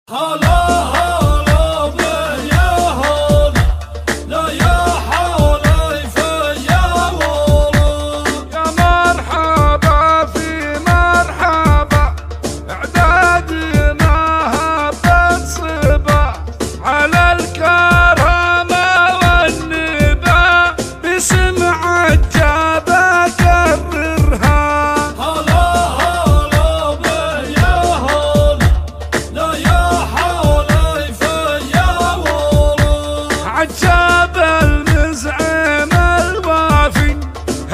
هلا هلا بيا هلا لا يا حليفة يا ولد يا مرحبا في مرحبا اعدادنا هبت صبا على الكرامة والنبا باسم عجابة كررها. عجاب المزعم الوافي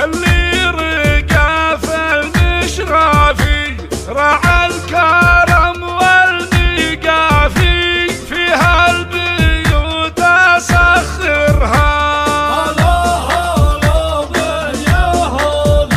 اللي رقى في المشرافي راعى الكرم والمقافي فيها البيوت اسخرها. هلا هلا بيا هلا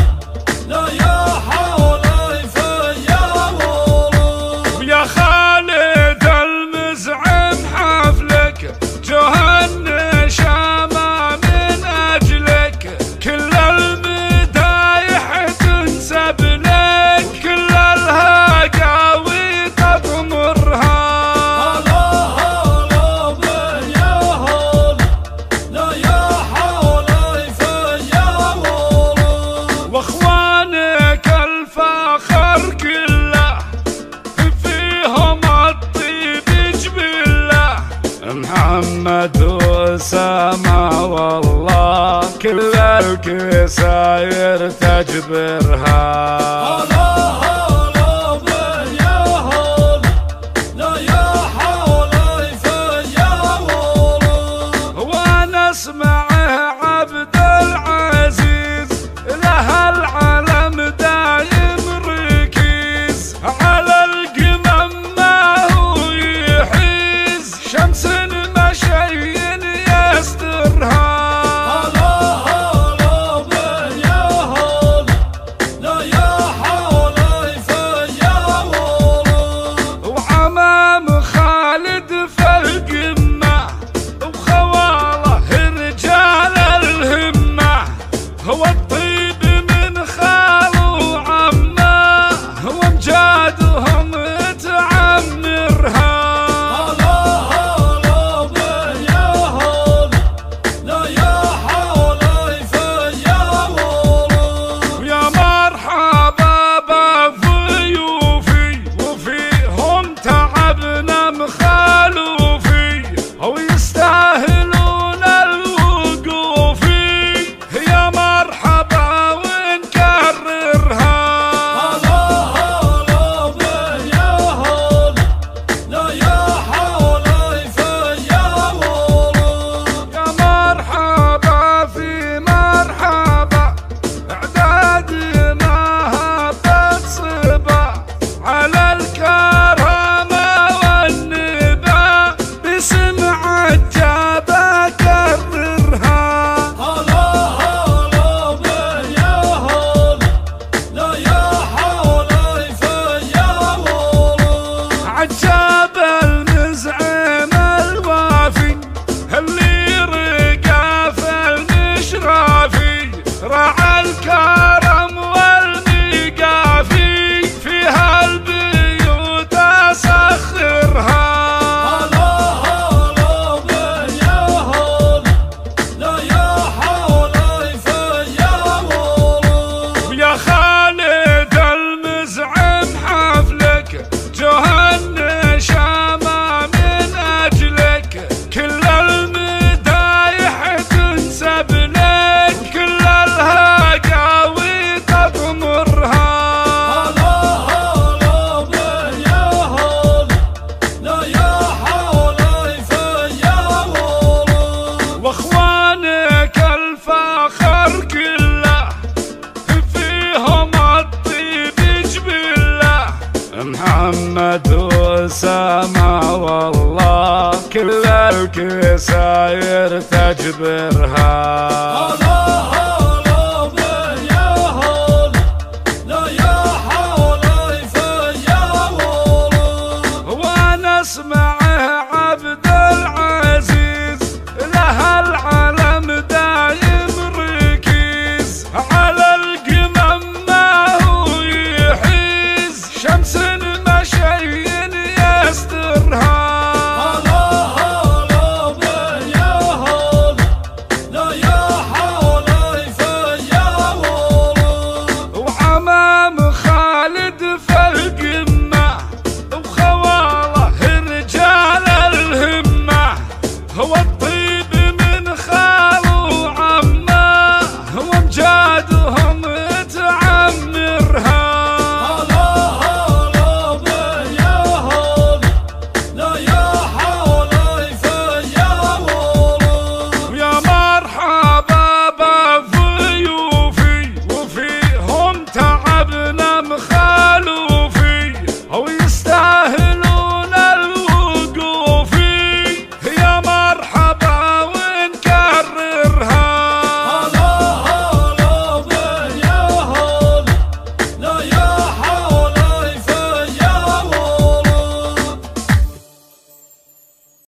لا يا حليفة يا ولد ويا خالد المزعم حفلك جهنم شامة من أجلك كل المدايح تنسب لك كل الهقاوي تضمرها. هلا هلا بيا هلا لا يا حليفة يا ولد واخوانك الفخر كله فيهم الطيب جبله محمد وسامة والله كل الكساير تجبرها. هلا هلا بيا هلا لا يا حليفة يا ولد وانا اسمعه عبد العزيز له العلم دايم ركيز على القمم ما هو يحيز شمس مشين يسترها. هلا هلا بيا هلا لا يا حليفة يا ولد وعمام خالد في القمة وخواله رجال الهمة هو الطيب من خاله وعمه وامجادهم تعمرها. هلا هلا بيا هلا لا يا حليفة يا ولد ويا مرحبا بضيوفي وفيهم تعبنا مخالوفي او يستاهلون الوقوف يا مرحبا ونكررها. هلا هلا بيا هلا لا يا حليفة يا ولد يا مرحبا في مرحبا اعدادنا هبت صبا على الكرامة والنبا باسم عجابة كررها. هلا هلا بيا هلا لا يا حليفة يا ولد عجاب المزعم الوافي اللي رقى في المشرافي راعى الكرم والمقافي فيها البيوت اسخرها. هلا هلا بيا هلا لا يا حليفة يا ولد ويا خالد المزعم حفلك جهنم شامة من أجلك كل المدايح تنسب لك كل الهقاوي تضمرها. هلا هلا بيا هلا لا يا حليفة يا ولد واخوانك الفخر كله فيهم الطيب جبله محمد وسامة والله كل الكساير تجبرها.